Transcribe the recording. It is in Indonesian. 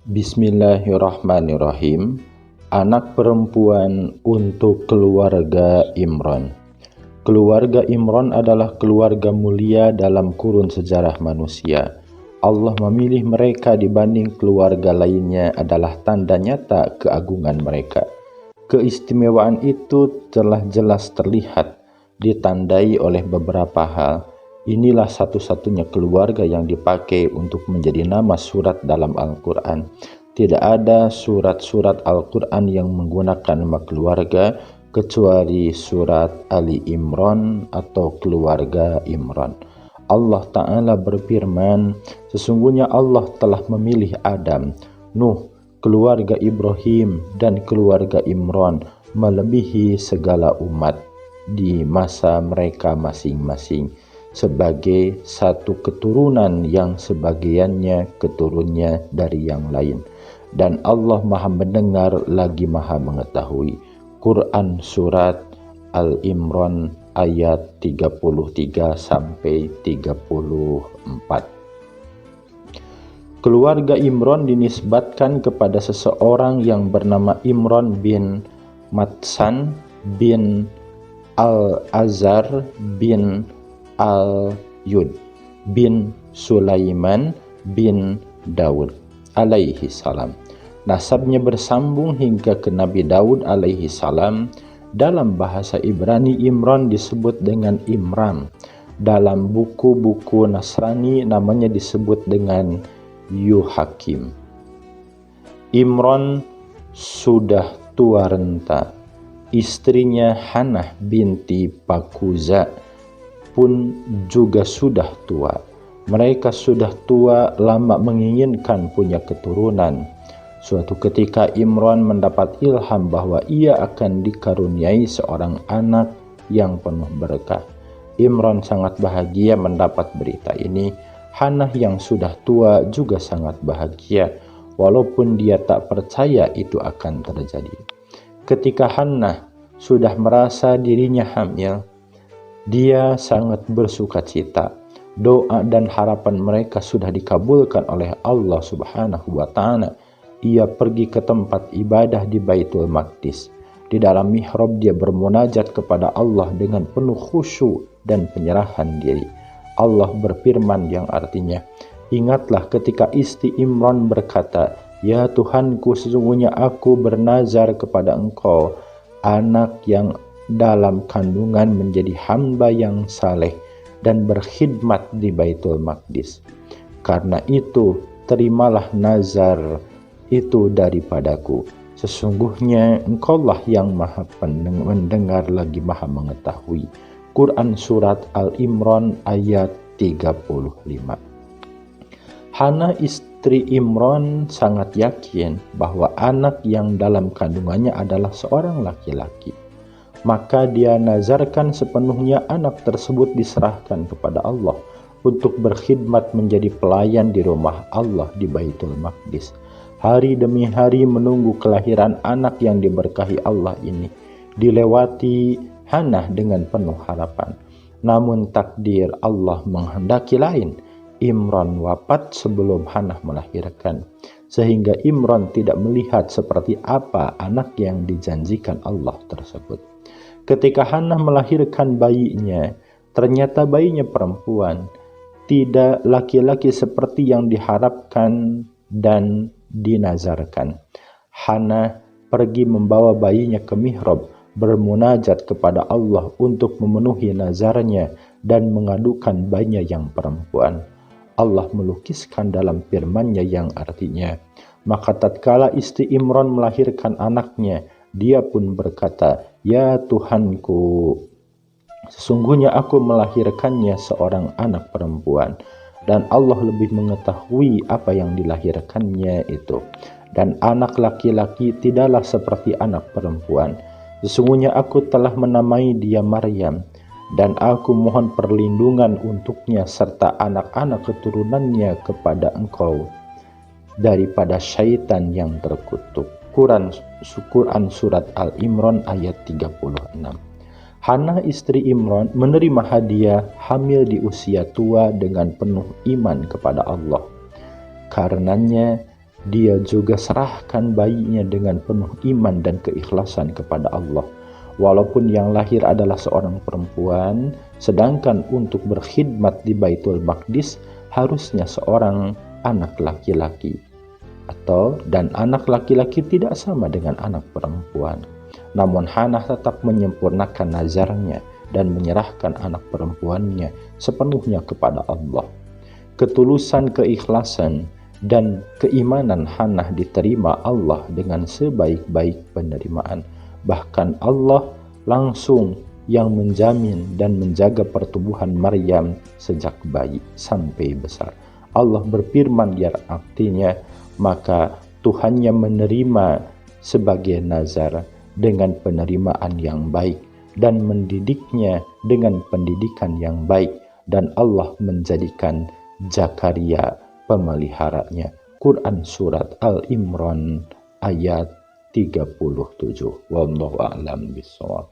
Bismillahirrahmanirrahim. Anak perempuan untuk keluarga Imran. Keluarga Imran adalah keluarga mulia dalam kurun sejarah manusia. Allah memilih mereka dibanding keluarga lainnya adalah tanda nyata keagungan mereka. Keistimewaan itu telah jelas terlihat, ditandai oleh beberapa hal. Inilah satu-satunya keluarga yang dipakai untuk menjadi nama surat dalam Al-Quran. Tidak ada surat-surat Al-Quran yang menggunakan nama keluarga kecuali surat Ali Imran atau keluarga Imran. Allah Ta'ala berfirman, sesungguhnya Allah telah memilih Adam, Nuh, keluarga Ibrahim, dan keluarga Imran melebihi segala umat di masa mereka masing-masing, sebagai satu keturunan yang sebagiannya keturunnya dari yang lain. Dan Allah Maha Mendengar lagi Maha Mengetahui. Quran Surat Al-Imran ayat 33 sampai 34. Keluarga Imran dinisbatkan kepada seseorang yang bernama Imran bin Matsan bin Al-Azhar bin Al-Yud bin Sulaiman bin Daud alaihi salam. Nasabnya bersambung hingga ke Nabi Daud alaihi salam. Dalam bahasa Ibrani, Imran disebut dengan Imram. Dalam buku-buku Nasrani namanya disebut dengan Yuhakim. Imran sudah tua renta. Istrinya Hanah binti Pakuza pun juga sudah tua. Mereka sudah tua lama menginginkan punya keturunan. Suatu ketika Imran mendapat ilham bahwa ia akan dikaruniai seorang anak yang penuh berkah. Imran sangat bahagia mendapat berita ini. Hanah yang sudah tua juga sangat bahagia, walaupun dia tak percaya itu akan terjadi. Ketika Hanah sudah merasa dirinya hamil, dia sangat bersukacita. Doa dan harapan mereka sudah dikabulkan oleh Allah Subhanahu wa Ta'ala. Ia pergi ke tempat ibadah di Baitul Maqdis. Di dalam mihrab dia bermunajat kepada Allah dengan penuh khusyuk dan penyerahan diri. Allah berfirman yang artinya, ingatlah ketika istri Imran berkata, ya Tuhanku, sesungguhnya aku bernazar kepada Engkau, anak yang dalam kandungan menjadi hamba yang saleh dan berkhidmat di Baitul Maqdis. Karena itu, terimalah nazar itu daripadaku. Sesungguhnya Engkaulah yang Maha Mendengar lagi Maha Mengetahui. Quran Surat Al-Imran ayat 35. Hana istri Imran sangat yakin bahwa anak yang dalam kandungannya adalah seorang laki-laki. Maka dia nazarkan sepenuhnya anak tersebut diserahkan kepada Allah untuk berkhidmat menjadi pelayan di rumah Allah di Baitul Maqdis. Hari demi hari menunggu kelahiran anak yang diberkahi Allah ini. Dilewati Hanah dengan penuh harapan. Namun takdir Allah menghendaki lain. Imran wafat sebelum Hanah melahirkan, sehingga Imran tidak melihat seperti apa anak yang dijanjikan Allah tersebut. Ketika Hanah melahirkan bayinya, ternyata bayinya perempuan, tidak laki-laki seperti yang diharapkan dan dinazarkan. Hanah pergi membawa bayinya ke mihrab, bermunajat kepada Allah untuk memenuhi nazarnya dan mengadukan bayinya yang perempuan. Allah melukiskan dalam firman-Nya yang artinya, maka tatkala istri Imran melahirkan anaknya, dia pun berkata, ya Tuhanku, sesungguhnya aku melahirkannya seorang anak perempuan, dan Allah lebih mengetahui apa yang dilahirkannya itu. Dan anak laki-laki tidaklah seperti anak perempuan. Sesungguhnya aku telah menamai dia Maryam, dan aku mohon perlindungan untuknya serta anak-anak keturunannya kepada Engkau daripada syaitan yang terkutuk. Quran Surat Al-Imran ayat 36. Hanah istri Imran menerima hadiah hamil di usia tua dengan penuh iman kepada Allah. Karenanya dia juga serahkan bayinya dengan penuh iman dan keikhlasan kepada Allah. Walaupun yang lahir adalah seorang perempuan, sedangkan untuk berkhidmat di Baitul Maqdis harusnya seorang anak laki-laki. Dan anak laki-laki tidak sama dengan anak perempuan. Namun Hannah tetap menyempurnakan nazarnya dan menyerahkan anak perempuannya sepenuhnya kepada Allah. Ketulusan, keikhlasan, dan keimanan Hannah diterima Allah dengan sebaik-baik penerimaan. Bahkan Allah langsung yang menjamin dan menjaga pertumbuhan Maryam sejak bayi sampai besar. Allah berfirman yang artinya, maka Tuhannya menerima sebagai nazar dengan penerimaan yang baik dan mendidiknya dengan pendidikan yang baik, dan Allah menjadikan Zakaria pemeliharanya. Quran Surat Al-Imran ayat 37. Wallahu a'lam bishawab.